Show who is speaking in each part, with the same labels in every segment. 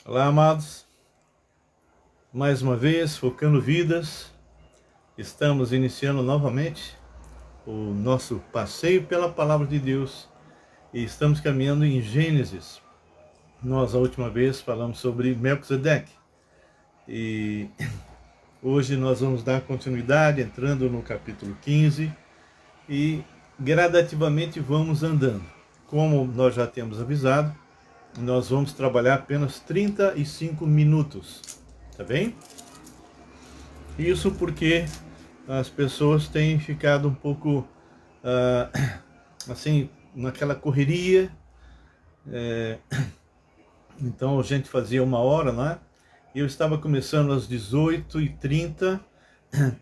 Speaker 1: Olá, amados. Mais uma vez, focando vidas, estamos iniciando novamente o nosso passeio pela Palavra de Deus e estamos caminhando em Gênesis. Nós, a última vez, falamos sobre Melquisedeque e hoje nós vamos dar continuidade, entrando no capítulo 15 e gradativamente vamos andando. Como nós já temos avisado, nós vamos trabalhar apenas 35 minutos, tá bem? Isso porque as pessoas têm ficado um pouco assim, naquela correria. Então a gente fazia 1 hora, né? E eu estava começando às 18h30,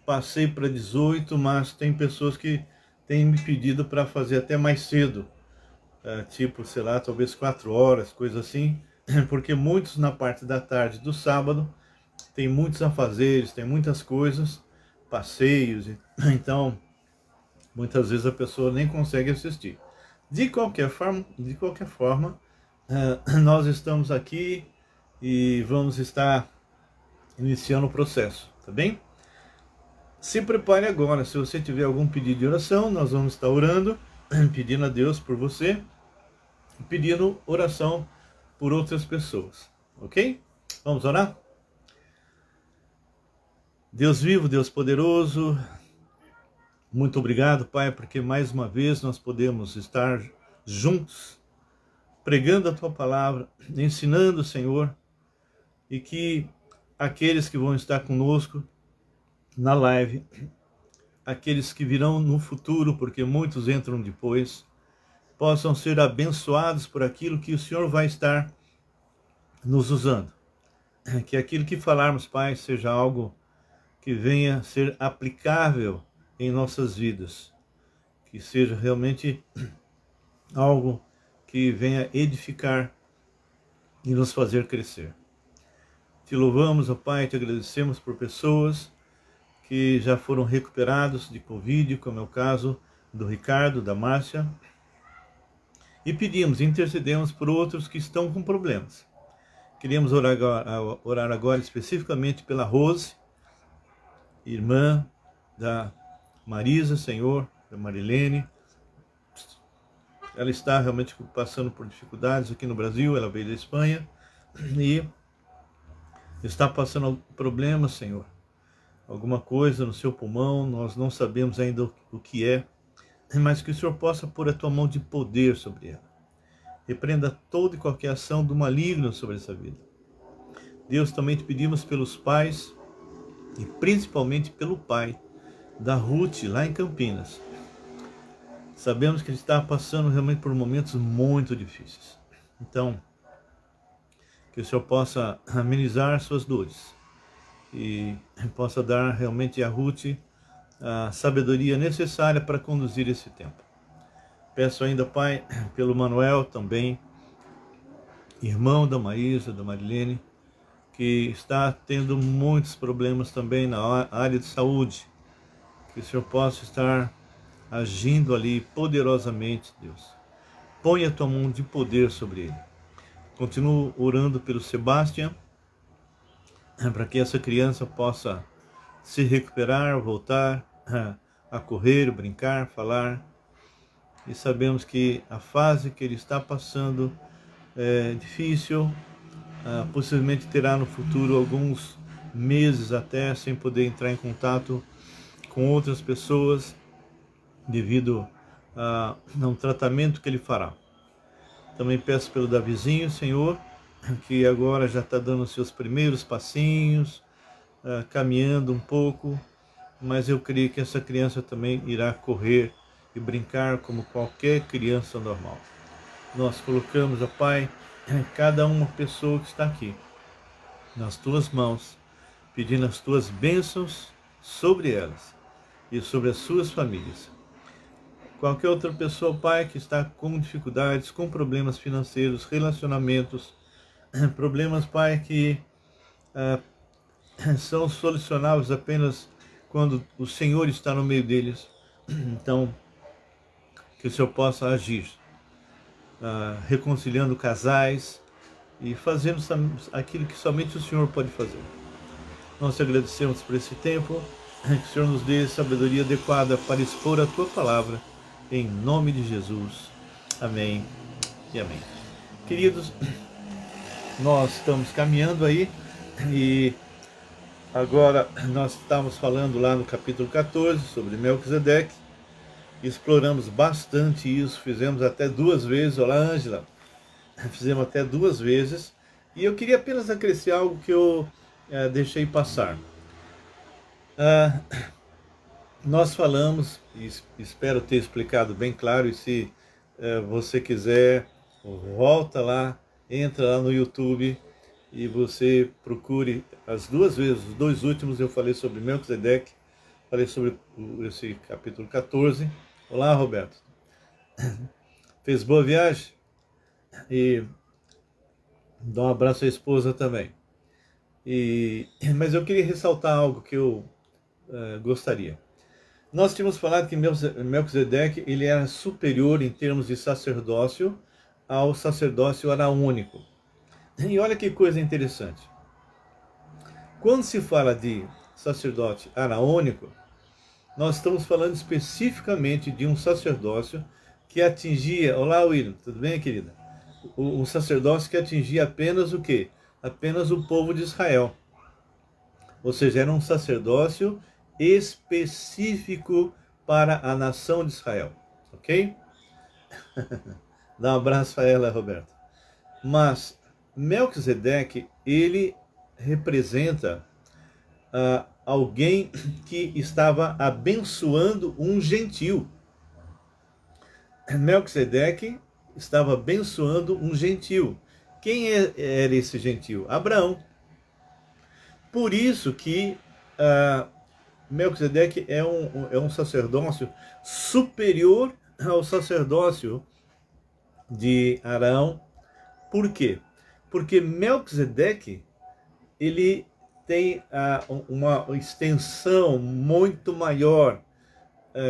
Speaker 1: passei para 18, mas tem pessoas que têm me pedido para fazer até mais cedo, tipo, sei lá, talvez 4 horas, coisa assim, porque muitos na parte da tarde do sábado tem muitos afazeres, tem muitas coisas, passeios, então muitas vezes a pessoa nem consegue assistir. De qualquer forma, nós estamos aqui e vamos estar iniciando o processo, tá bem? Se prepare agora, se você tiver algum pedido de oração, nós vamos estar orando, pedindo a Deus por você, pedindo oração por outras pessoas, ok? Vamos orar? Deus vivo, Deus poderoso, muito obrigado, Pai, porque mais uma vez nós podemos estar juntos, pregando a Tua palavra, ensinando, Senhor, e que aqueles que vão estar conosco na live, aqueles que virão no futuro, porque muitos entram depois, possam ser abençoados por aquilo que o Senhor vai estar nos usando. Que aquilo que falarmos, Pai, seja algo que venha ser aplicável em nossas vidas, que seja realmente algo que venha edificar e nos fazer crescer. Te louvamos, ó Pai, te agradecemos por pessoas que já foram recuperados de Covid, como é o caso do Ricardo, da Márcia, e pedimos, intercedemos por outros que estão com problemas. Queríamos orar agora especificamente pela Rose, irmã da Marisa, Senhor, da Marilene. Ela está realmente passando por dificuldades aqui no Brasil, ela veio da Espanha e está passando problemas, Senhor. Alguma coisa no seu pulmão, nós não sabemos ainda o que é, mas que o Senhor possa pôr a tua mão de poder sobre ela. Repreenda toda e qualquer ação do maligno sobre essa vida. Deus, também te pedimos pelos pais e principalmente pelo pai da Ruth, lá em Campinas. Sabemos que ele está passando realmente por momentos muito difíceis. Então, que o Senhor possa amenizar suas dores e possa dar realmente a Ruth a sabedoria necessária para conduzir esse tempo. Peço ainda, Pai, pelo Manuel também, irmão da Maísa, da Marilene, que está tendo muitos problemas também na área de saúde. Que o Senhor possa estar agindo ali poderosamente, Deus. Põe a tua mão de poder sobre ele. Continuo orando pelo Sebastião, para que essa criança possa se recuperar, voltar a correr, brincar, falar. E sabemos que a fase que ele está passando é difícil, possivelmente terá no futuro alguns meses até sem poder entrar em contato com outras pessoas devido a um tratamento que ele fará. Também peço pelo Davizinho, Senhor, que agora já está dando seus primeiros passinhos, caminhando um pouco, mas eu creio que essa criança também irá correr e brincar como qualquer criança normal. Nós colocamos, ó Pai, cada uma pessoa que está aqui nas tuas mãos, pedindo as tuas bênçãos sobre elas e sobre as suas famílias. Qualquer outra pessoa, Pai, que está com dificuldades, com problemas financeiros, relacionamentos, problemas, Pai, que são solucionáveis apenas quando o Senhor está no meio deles. Então, que o Senhor possa agir, reconciliando casais, e fazendo aquilo que somente o Senhor pode fazer. Nós te agradecemos por esse tempo, que o Senhor nos dê sabedoria adequada para expor a tua palavra, em nome de Jesus. Amém e amém. Queridos, nós estamos caminhando aí e agora nós estamos falando lá no capítulo 14 sobre Melquisedeque, exploramos bastante isso, fizemos até 2 vezes. Olá, Ângela, fizemos até 2 vezes, e eu queria apenas acrescentar algo que eu deixei passar. Nós falamos, e espero ter explicado bem claro, e se você quiser, volta lá, entra lá no YouTube e você procure as 2 vezes, os 2 últimos eu falei sobre Melquisedeque, falei sobre esse capítulo 14. Olá, Roberto. Fez boa viagem? E dá um abraço à esposa também. Mas eu queria ressaltar algo que eu gostaria. Nós tínhamos falado que Melquisedeque ele era superior em termos de sacerdócio ao sacerdócio araônico. E olha que coisa interessante. Quando se fala de sacerdote araônico, nós estamos falando especificamente de um sacerdócio que atingia... Olá, William, tudo bem, querida? Um sacerdócio que atingia apenas o quê? Apenas o povo de Israel. Ou seja, era um sacerdócio específico para a nação de Israel. Ok? Dá um abraço para ela, Roberto. Mas Melquisedeque, ele representa alguém que estava abençoando um gentil. Melquisedeque estava abençoando um gentil. Quem era esse gentil? Abraão. Por isso que Melquisedeque é um sacerdócio superior ao sacerdócio de Arão. Por quê? Porque Melquisedeque ele tem uma extensão muito maior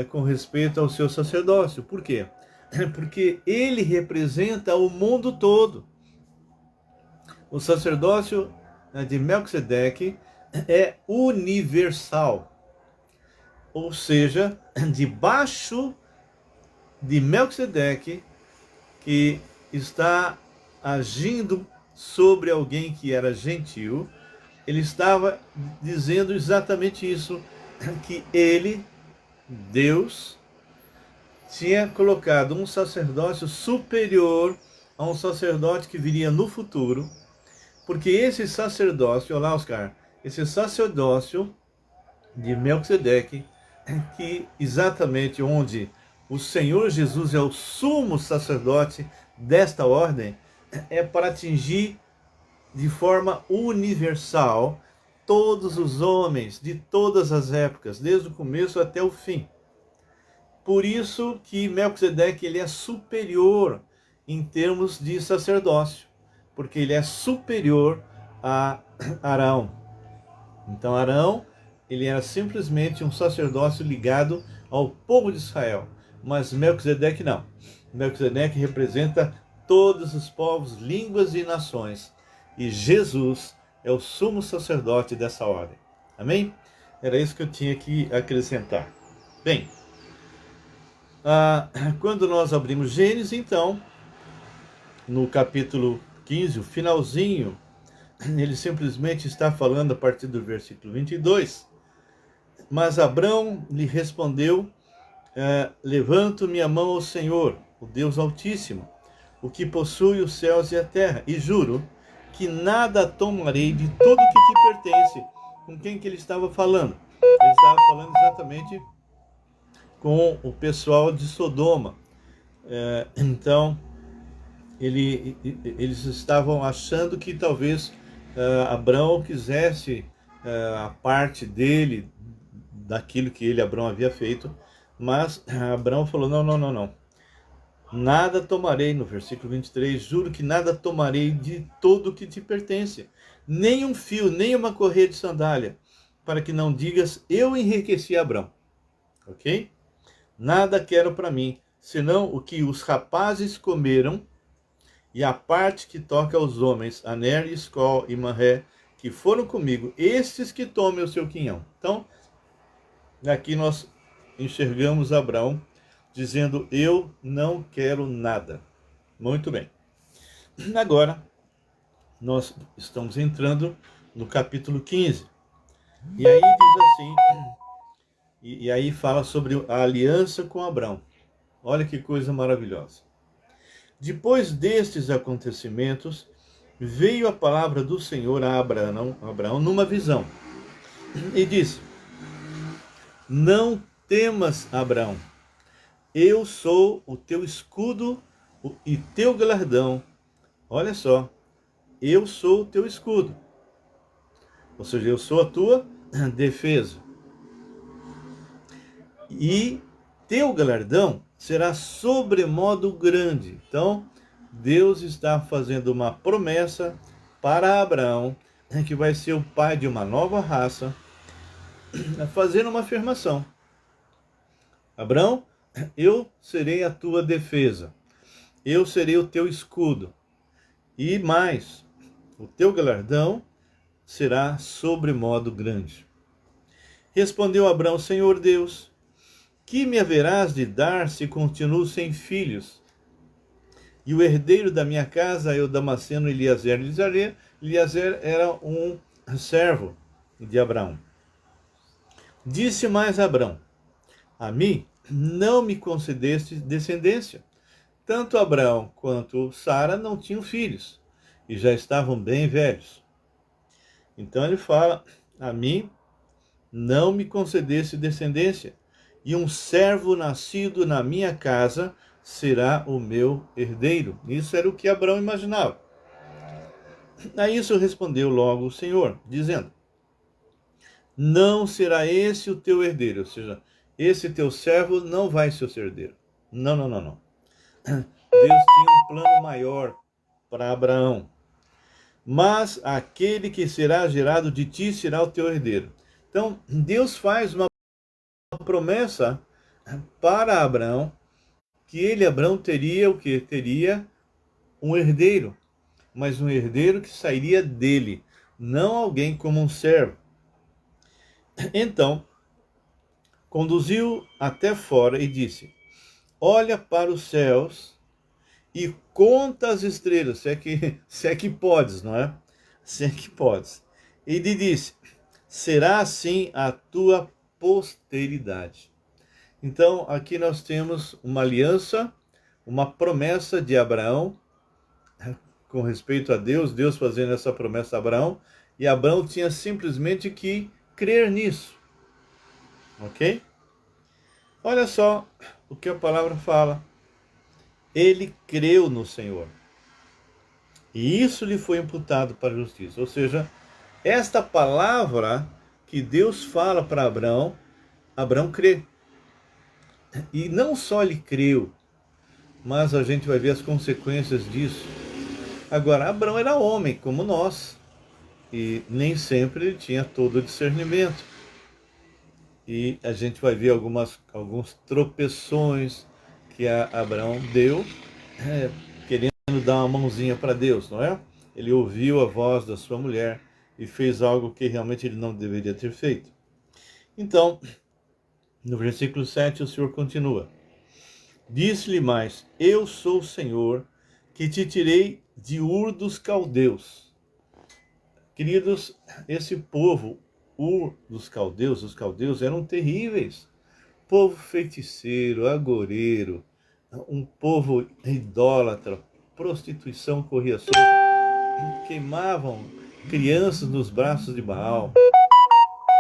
Speaker 1: com respeito ao seu sacerdócio. Por quê? Porque ele representa o mundo todo. O sacerdócio de Melquisedeque é universal. Ou seja, debaixo de Melquisedeque, que está agindo sobre alguém que era gentil, ele estava dizendo exatamente isso, que ele, Deus, tinha colocado um sacerdócio superior a um sacerdote que viria no futuro, porque esse sacerdócio, olá Oscar, esse sacerdócio de Melquisedeque, que exatamente onde o Senhor Jesus é o sumo sacerdote desta ordem, é para atingir de forma universal todos os homens de todas as épocas, desde o começo até o fim. Por isso que Melquisedeque ele é superior em termos de sacerdócio, porque ele é superior a Arão. Então Arão ele era simplesmente um sacerdócio ligado ao povo de Israel, mas Melquisedeque não. Melquisedeque representa todos os povos, línguas e nações, e Jesus é o sumo sacerdote dessa ordem. Amém? Era isso que eu tinha que acrescentar. Bem, quando nós abrimos Gênesis, então, no capítulo 15, o finalzinho, ele simplesmente está falando a partir do versículo 22. Mas Abrão lhe respondeu, levanto minha mão ao Senhor, o Deus Altíssimo, o que possui os céus e a terra, e juro que nada tomarei de tudo que te pertence. Com quem que ele estava falando? Ele estava falando exatamente com o pessoal de Sodoma. Então, eles estavam achando que talvez Abrão quisesse a parte dele, daquilo que Abrão havia feito, mas Abrão falou, não. Nada tomarei, no versículo 23, juro que nada tomarei de todo o que te pertence, nem um fio, nem uma correia de sandália, para que não digas, eu enriqueci Abrão. Ok? Nada quero para mim, senão o que os rapazes comeram e a parte que toca aos homens, Aner, Escol e Manré, que foram comigo, estes que tomem o seu quinhão. Então, aqui nós enxergamos Abraão dizendo: eu não quero nada. Muito bem. Agora, nós estamos entrando no capítulo 15. E aí diz assim, e aí fala sobre a aliança com Abraão. Olha que coisa maravilhosa. Depois destes acontecimentos, veio a palavra do Senhor a Abraão numa visão. E disse: não temas, Abraão, eu sou o teu escudo e teu galardão. Olha só, eu sou o teu escudo. Ou seja, eu sou a tua defesa. E teu galardão será sobremodo grande. Então, Deus está fazendo uma promessa para Abraão, que vai ser o pai de uma nova raça, fazendo uma afirmação. Abraão, eu serei a tua defesa. Eu serei o teu escudo. E mais, o teu galardão será sobremodo grande. Respondeu Abraão: Senhor Deus, que me haverás de dar se continuo sem filhos? E o herdeiro da minha casa é o Damasceno Eliezer. Eliezer era um servo de Abraão. Disse mais Abraão: a mim não me concedeste descendência. Tanto Abraão quanto Sara não tinham filhos e já estavam bem velhos. Então ele fala: a mim não me concedeste descendência, e um servo nascido na minha casa será o meu herdeiro. Isso era o que Abraão imaginava. A isso respondeu logo o Senhor, dizendo: não será esse o teu herdeiro, ou seja, esse teu servo não vai ser o seu herdeiro. Não, não, não, não. Deus tinha um plano maior para Abraão. Mas aquele que será gerado de ti será o teu herdeiro. Então, Deus faz uma promessa para Abraão, que Abraão, teria o que? Teria um herdeiro, mas um herdeiro que sairia dele, não alguém como um servo. Então, conduziu até fora e disse: olha para os céus e conta as estrelas, se é que podes, não é? Se é que podes. E lhe disse: será assim a tua posteridade. Então, aqui nós temos uma aliança, uma promessa de Abraão com respeito a Deus, Deus fazendo essa promessa a Abraão, e Abraão tinha simplesmente que crer nisso. Ok? Olha só o que a palavra fala. Ele creu no Senhor, e isso lhe foi imputado para a justiça. Ou seja, esta palavra que Deus fala para Abraão, Abraão crê. E não só ele creu, mas a gente vai ver as consequências disso. Agora, Abraão era homem como nós, e nem sempre ele tinha todo o discernimento. E a gente vai ver alguns tropeções que Abraão deu, querendo dar uma mãozinha para Deus, não é? Ele ouviu a voz da sua mulher e fez algo que realmente ele não deveria ter feito. Então, no versículo 7, o Senhor continua: disse-lhe mais: eu sou o Senhor que te tirei de Ur dos Caldeus. Queridos, esse povo, Ur dos Caldeus, os caldeus eram terríveis. Povo feiticeiro, agoreiro, um povo idólatra, prostituição corria solta, queimavam crianças nos braços de Baal.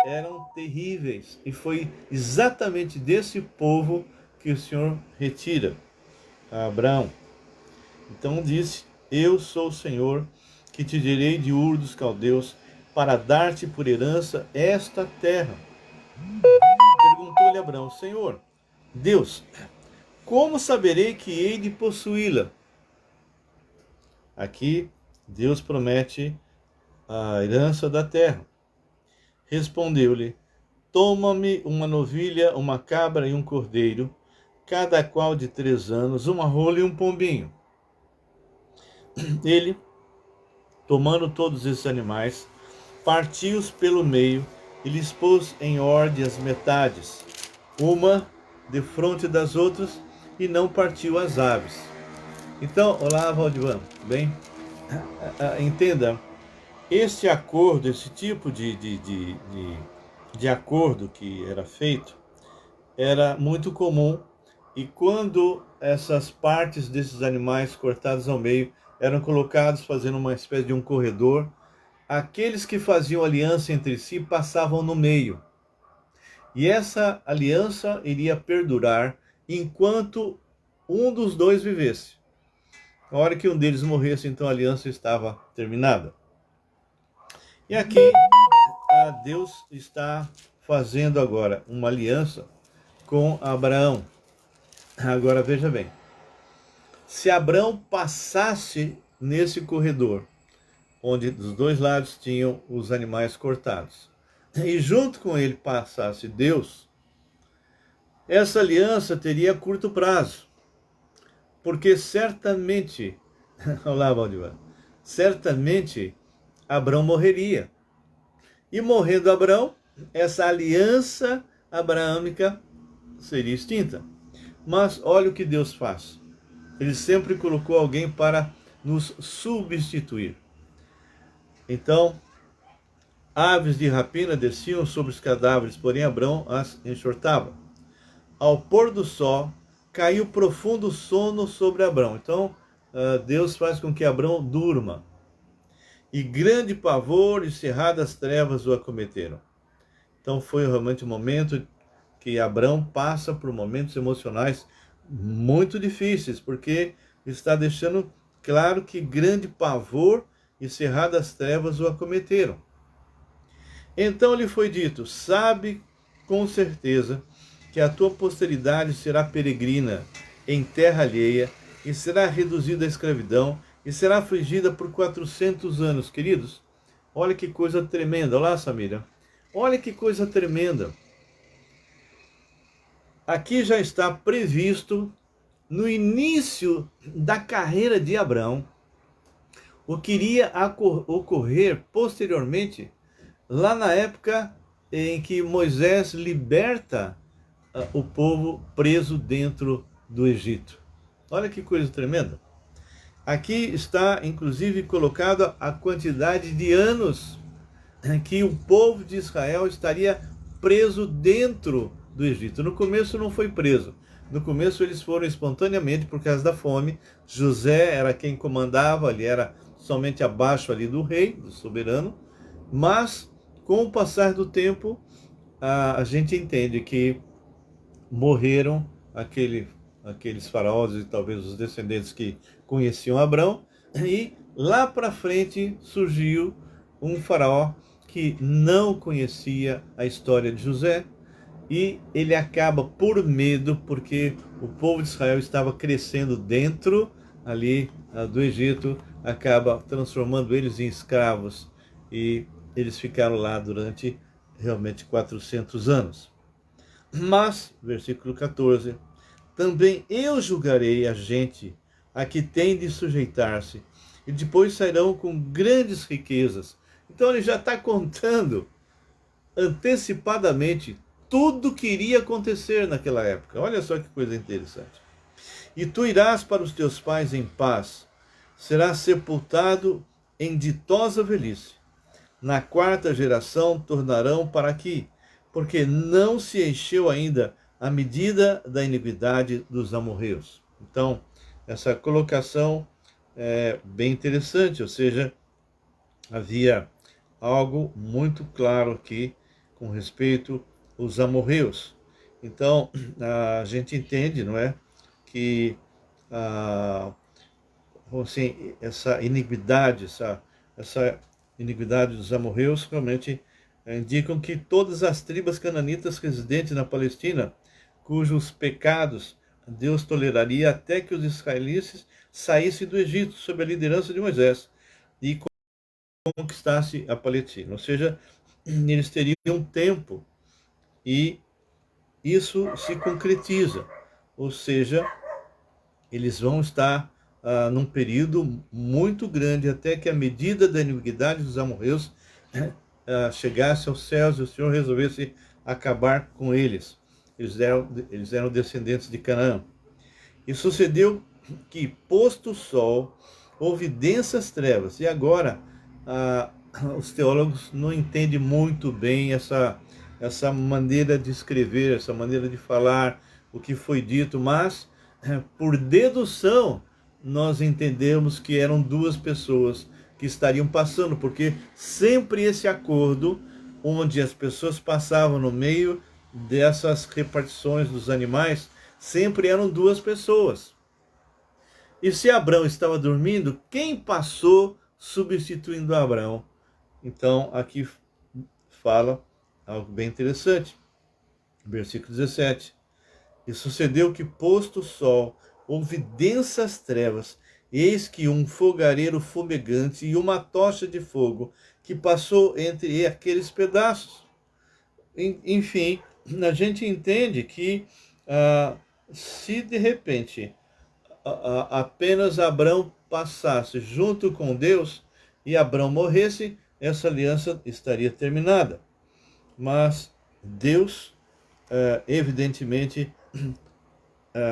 Speaker 1: Eram terríveis, e foi exatamente desse povo que o Senhor retira a Abraão. Então disse: eu sou o Senhor que te tirei de Ur dos Caldeus para dar-te por herança esta terra. Perguntou-lhe Abraão: Senhor Deus, como saberei que hei de possuí-la? Aqui Deus promete a herança da terra. Respondeu-lhe: toma-me uma novilha, uma cabra e um cordeiro, cada qual de 3 anos, uma rola e um pombinho. ele, tomando todos esses animais, partiu-os pelo meio e lhes pôs em ordem as metades, uma defronte das outras, e não partiu as aves. Então, olá, Valdivan, bem? Entenda, este acordo, esse tipo de acordo que era feito, era muito comum, e quando essas partes desses animais cortadas ao meio eram colocados fazendo uma espécie de um corredor, aqueles que faziam aliança entre si passavam no meio. E essa aliança iria perdurar enquanto um dos dois vivesse. Na hora que um deles morresse, então a aliança estava terminada. E aqui Deus está fazendo agora uma aliança com Abraão. Agora veja bem, se Abraão passasse nesse corredor, onde dos dois lados tinham os animais cortados, e junto com ele passasse Deus, essa aliança teria curto prazo, porque certamente, olá, Valdivar, certamente Abraão morreria. E morrendo Abraão, essa aliança abraâmica seria extinta. Mas olha o que Deus faz. Ele sempre colocou alguém para nos substituir. Então, aves de rapina desciam sobre os cadáveres, porém Abraão as enxortava. Ao pôr do sol, caiu profundo sono sobre Abraão. Então, Deus faz com que Abraão durma. E grande pavor e cerradas trevas o acometeram. Então foi realmente um momento que Abraão passa por momentos emocionais muito difíceis, porque está deixando claro que grande pavor e cerradas trevas o acometeram. Então lhe foi dito: sabe com certeza que a tua posteridade será peregrina em terra alheia e será reduzida à escravidão e será afligida por 400 anos. Queridos, olha que coisa tremenda. Olá, Samira. Olha que coisa tremenda. Aqui já está previsto, no início da carreira de Abraão, o que iria ocorrer posteriormente, lá na época em que Moisés liberta o povo preso dentro do Egito. Olha que coisa tremenda. Aqui está, inclusive, colocado a quantidade de anos que o povo de Israel estaria preso dentro do Egito. No começo não foi preso. No começo eles foram espontaneamente por causa da fome. José era quem comandava, ele era somente abaixo ali do rei, do soberano. Mas, com o passar do tempo, a gente entende que morreram aqueles faraós e talvez os descendentes que conheciam Abrão, e lá para frente surgiu um faraó que não conhecia a história de José, e ele acaba por medo, porque o povo de Israel estava crescendo dentro ali do Egito, acaba transformando eles em escravos, e eles ficaram lá durante realmente 400 anos. Mas, versículo 14, também eu julgarei a gente a que tem de sujeitar-se, e depois sairão com grandes riquezas. Então ele já está contando antecipadamente tudo que iria acontecer naquela época. Olha só que coisa interessante. E tu irás para os teus pais em paz, serás sepultado em ditosa velhice. Na quarta geração tornarão para aqui, porque não se encheu ainda a medida da iniquidade dos amorreus. Então, essa colocação é bem interessante, ou seja, havia algo muito claro aqui com respeito aos amorreus. Então, a gente entende, não é, que assim, essa iniquidade, essa iniquidade dos amorreus realmente indicam que todas as tribos cananitas residentes na Palestina, cujos pecados Deus toleraria até que os israelitas saíssem do Egito sob a liderança de Moisés e conquistasse a Palestina. Ou seja, eles teriam um tempo e isso se concretiza. Ou seja, eles vão estar num período muito grande, até que a medida da iniquidade dos amorreus chegasse aos céus e o Senhor resolvesse acabar com eles. Eles eram descendentes de Canaã. E sucedeu que, posto o sol, houve densas trevas. E agora, os teólogos não entendem muito bem essa maneira de escrever, essa maneira de falar, o que foi dito, mas, por dedução, nós entendemos que eram duas pessoas que estariam passando, porque sempre esse acordo, onde as pessoas passavam no meio dessas repartições dos animais, sempre eram duas pessoas. E se Abrão estava dormindo, quem passou substituindo Abrão? Então, aqui fala algo bem interessante. Versículo 17. E sucedeu que, posto o sol, houve densas trevas, eis que um fogareiro fumegante e uma tocha de fogo que passou entre aqueles pedaços. Enfim, a gente entende que se de repente apenas Abrão passasse junto com Deus e Abrão morresse, essa aliança estaria terminada. Mas Deus, evidentemente,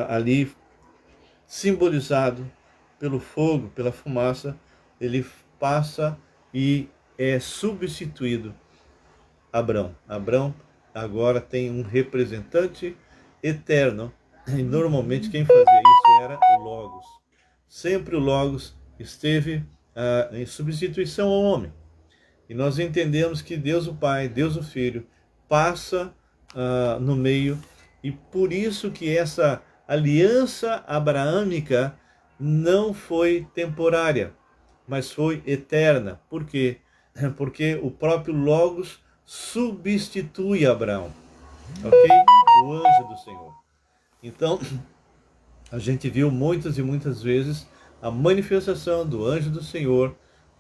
Speaker 1: ali simbolizado pelo fogo, pela fumaça, ele passa e é substituído Abrão. Abrão agora tem um representante eterno, e normalmente quem fazia isso era o Logos. Sempre o Logos esteve em substituição ao homem. E nós entendemos que Deus o Pai, Deus o Filho, passa no meio, e por isso que essa aliança abraâmica não foi temporária, mas foi eterna. Por quê? Porque o próprio Logos substitui Abraão, ok? O anjo do Senhor. Então, a gente viu muitas e muitas vezes a manifestação do anjo do Senhor,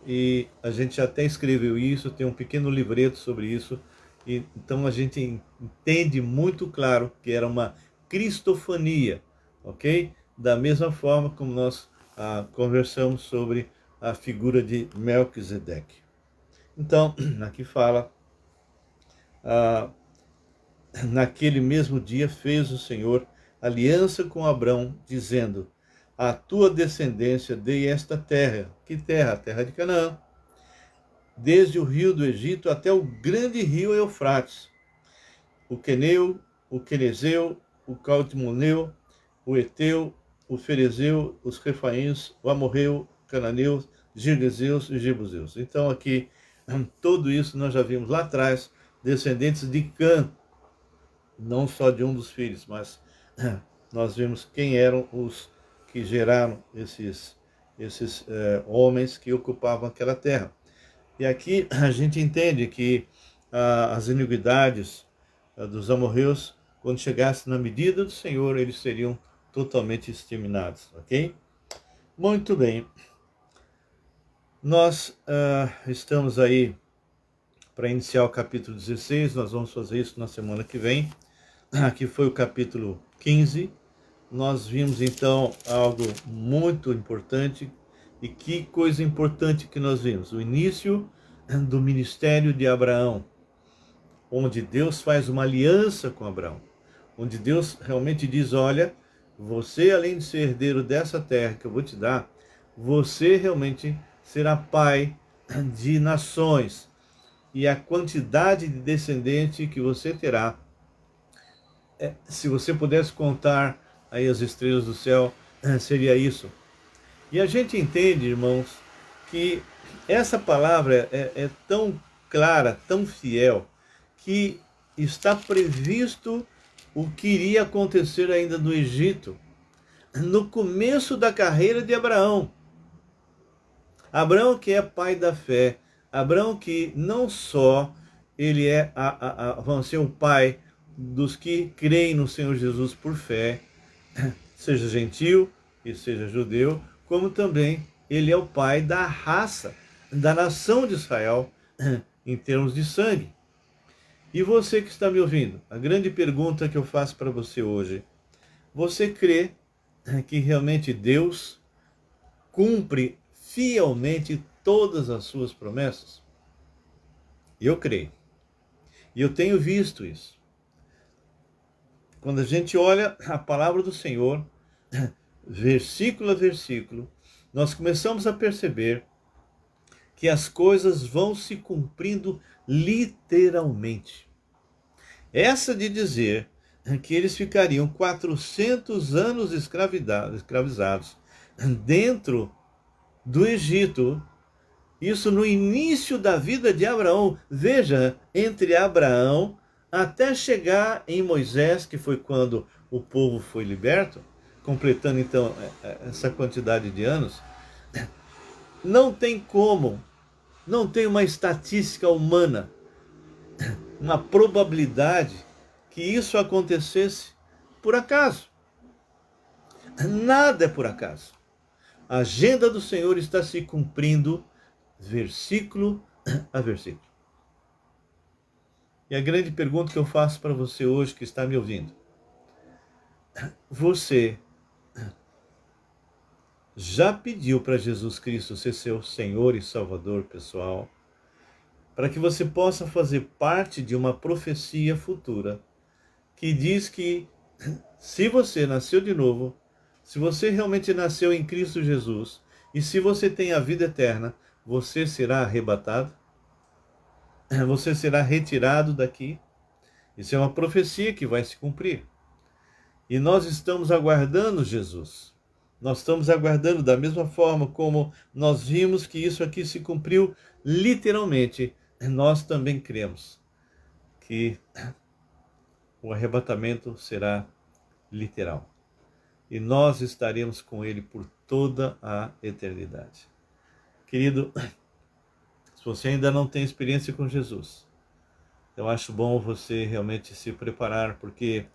Speaker 1: e a gente até escreveu isso, tem um pequeno livreto sobre isso, e então a gente entende muito claro que era uma cristofania, ok? Da mesma forma como nós conversamos sobre a figura de Melquisedeque. Então, aqui fala, naquele mesmo dia fez o Senhor aliança com Abrão, dizendo: a tua descendência dei esta terra. Que terra? A terra de Canaã. Desde o rio do Egito até o grande rio Eufrates. O Queneu, o Quenezeu, o Caldmoneu, o Eteu, o Ferezeu, os Refaíns, o Amorreu, o Cananeu, Girgezeus e Jebuseus. Então aqui, tudo isso nós já vimos lá atrás, descendentes de Cã, não só de um dos filhos, mas nós vimos quem eram os que geraram esses homens que ocupavam aquela terra. E aqui a gente entende que as iniquidades dos amorreus, quando chegasse na medida do Senhor, eles seriam totalmente exterminados, ok? Muito bem. Nós estamos aí para iniciar o capítulo 16, nós vamos fazer isso na semana que vem. Aqui foi o capítulo 15. Nós vimos então algo muito importante. E que coisa importante que nós vimos? O início do ministério de Abraão, onde Deus faz uma aliança com Abraão, onde Deus realmente diz: olha, você, além de ser herdeiro dessa terra que eu vou te dar, você realmente será pai de nações, e a quantidade de descendente que você terá, se você pudesse contar aí as estrelas do céu, seria isso. E a gente entende, irmãos, que essa palavra é tão clara, tão fiel, que está previsto o que iria acontecer ainda no Egito, no começo da carreira de Abraão. Abraão que é pai da fé, Abraão que não só ele vamos ser o pai dos que creem no Senhor Jesus por fé, seja gentil e seja judeu, como também ele é o pai da raça, da nação de Israel, em termos de sangue. E você que está me ouvindo, a grande pergunta que eu faço para você hoje: você crê que realmente Deus cumpre fielmente todas as suas promessas? Eu creio. E eu tenho visto isso. Quando a gente olha a palavra do Senhor, versículo a versículo, nós começamos a perceber que as coisas vão se cumprindo literalmente. Essa de dizer que eles ficariam 400 anos escravizados dentro do Egito, isso no início da vida de Abraão. Veja, entre Abraão até chegar em Moisés, que foi quando o povo foi liberto, completando então essa quantidade de anos, não tem como, não tem uma estatística humana, uma probabilidade que isso acontecesse por acaso. Nada é por acaso. A agenda do Senhor está se cumprindo versículo a versículo. E a grande pergunta que eu faço para você hoje que está me ouvindo: você já pediu para Jesus Cristo ser seu Senhor e Salvador pessoal, para que você possa fazer parte de uma profecia futura que diz que se você nasceu de novo, se você realmente nasceu em Cristo Jesus, e se você tem a vida eterna, você será arrebatado? Você será retirado daqui? Isso é uma profecia que vai se cumprir. E nós estamos aguardando Jesus. Nós estamos aguardando da mesma forma como nós vimos que isso aqui se cumpriu literalmente. Nós também cremos que o arrebatamento será literal. E nós estaremos com ele por toda a eternidade. Querido, se você ainda não tem experiência com Jesus, eu acho bom você realmente se preparar, porque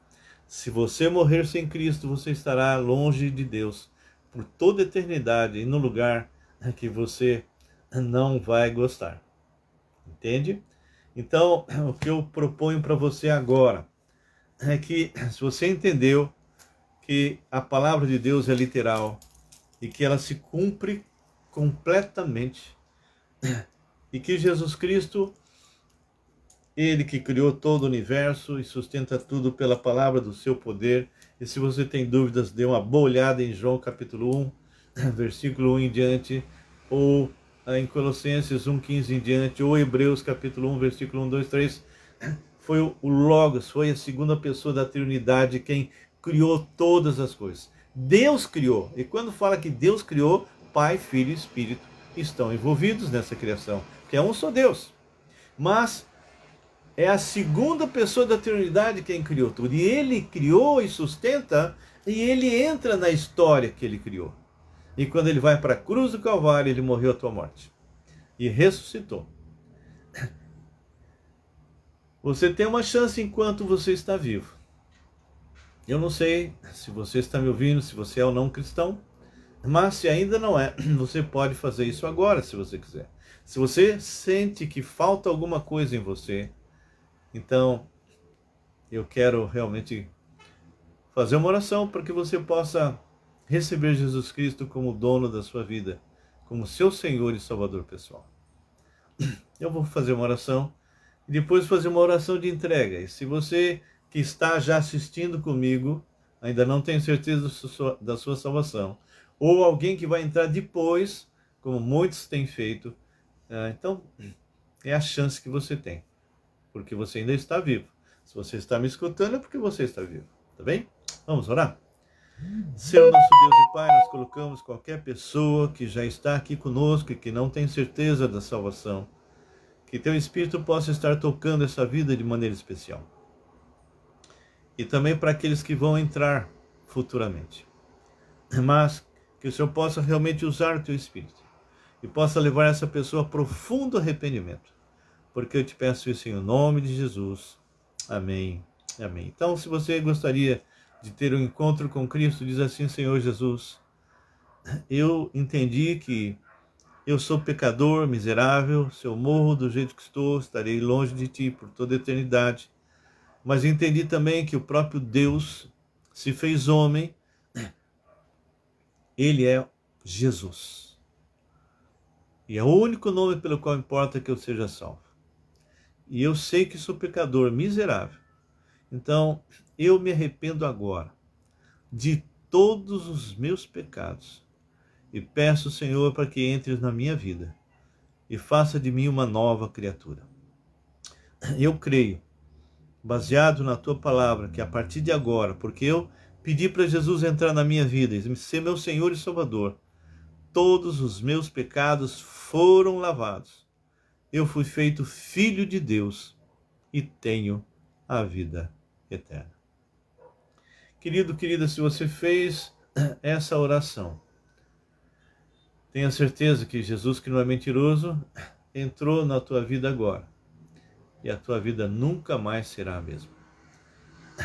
Speaker 1: se você morrer sem Cristo, você estará longe de Deus por toda a eternidade e no lugar que você não vai gostar. Entende? Então, o que eu proponho para você agora é que, se você entendeu que a palavra de Deus é literal e que ela se cumpre completamente, e que Jesus Cristo, ele que criou todo o universo e sustenta tudo pela palavra do seu poder. E se você tem dúvidas, dê uma boa olhada em João capítulo 1, versículo 1 em diante, ou em Colossenses 1:15 em diante, ou Hebreus capítulo 1, versículo 1, 2, 3. Foi o Logos, foi a segunda pessoa da Trindade quem criou todas as coisas. Deus criou. E quando fala que Deus criou, Pai, Filho e Espírito estão envolvidos nessa criação, que é um só Deus. Mas é a segunda pessoa da Trindade quem criou tudo. E ele criou e sustenta, e ele entra na história que ele criou. E quando ele vai para a cruz do Calvário, ele morreu a tua morte. E ressuscitou. Você tem uma chance enquanto você está vivo. Eu não sei se você está me ouvindo, se você é ou não cristão, mas se ainda não é, você pode fazer isso agora, se você quiser. Se você sente que falta alguma coisa em você, então eu quero realmente fazer uma oração para que você possa receber Jesus Cristo como dono da sua vida, como seu Senhor e Salvador pessoal. Eu vou fazer uma oração e depois fazer uma oração de entrega. E se você que está já assistindo comigo ainda não tem certeza da sua salvação, ou alguém que vai entrar depois, como muitos têm feito, então é a chance que você tem, porque você ainda está vivo. Se você está me escutando é porque você está vivo, tá bem? Vamos orar? Senhor nosso Deus e Pai, nós colocamos qualquer pessoa que já está aqui conosco e que não tem certeza da salvação, que Teu Espírito possa estar tocando essa vida de maneira especial. E também para aqueles que vão entrar futuramente. Mas que o Senhor possa realmente usar o Teu Espírito e possa levar essa pessoa a profundo arrependimento. Porque eu te peço isso em nome de Jesus. Amém. Amém. Então, se você gostaria de ter um encontro com Cristo, diz assim: Senhor Jesus, eu entendi que eu sou pecador, miserável. Se eu morro do jeito que estou, estarei longe de Ti por toda a eternidade. Mas entendi também que o próprio Deus se fez homem. Ele é Jesus. E é o único nome pelo qual importa que eu seja salvo. E eu sei que sou pecador miserável. Então, eu me arrependo agora de todos os meus pecados e peço, Senhor, para que entres na minha vida e faça de mim uma nova criatura. Eu creio, baseado na tua palavra, que a partir de agora, porque eu pedi para Jesus entrar na minha vida e ser meu Senhor e Salvador, todos os meus pecados foram lavados. Eu fui feito filho de Deus e tenho a vida eterna. Querido, querida, se você fez essa oração, tenha certeza que Jesus, que não é mentiroso, entrou na tua vida agora. E a tua vida nunca mais será a mesma.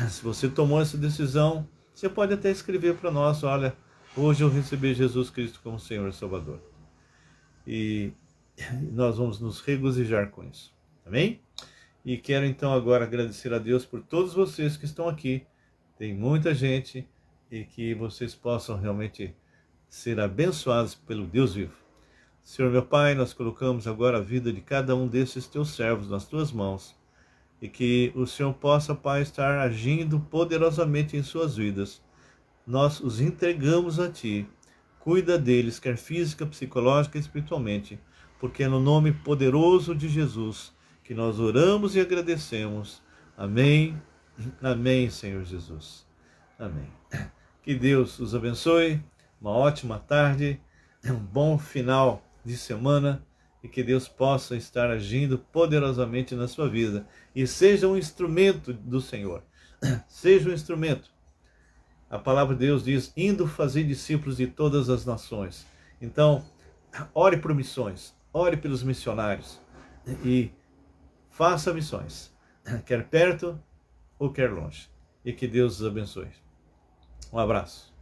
Speaker 1: Se você tomou essa decisão, você pode até escrever para nós: olha, hoje eu recebi Jesus Cristo como Senhor e Salvador. E nós vamos nos regozijar com isso. Amém? E quero então agora agradecer a Deus por todos vocês que estão aqui. Tem muita gente, e que vocês possam realmente ser abençoados pelo Deus vivo. Senhor meu Pai, nós colocamos agora a vida de cada um desses teus servos nas tuas mãos, e que o Senhor possa, Pai, estar agindo poderosamente em suas vidas. Nós os entregamos a Ti. Cuida deles, quer física, psicológica e espiritualmente, porque é no nome poderoso de Jesus que nós oramos e agradecemos. Amém. Amém, Senhor Jesus. Amém. Que Deus os abençoe, uma ótima tarde, um bom final de semana, e que Deus possa estar agindo poderosamente na sua vida e seja um instrumento do Senhor. Seja um instrumento. A palavra de Deus diz: indo fazer discípulos de todas as nações. Então, ore por missões, ore pelos missionários e faça missões, quer perto ou quer longe. E que Deus os abençoe. Um abraço.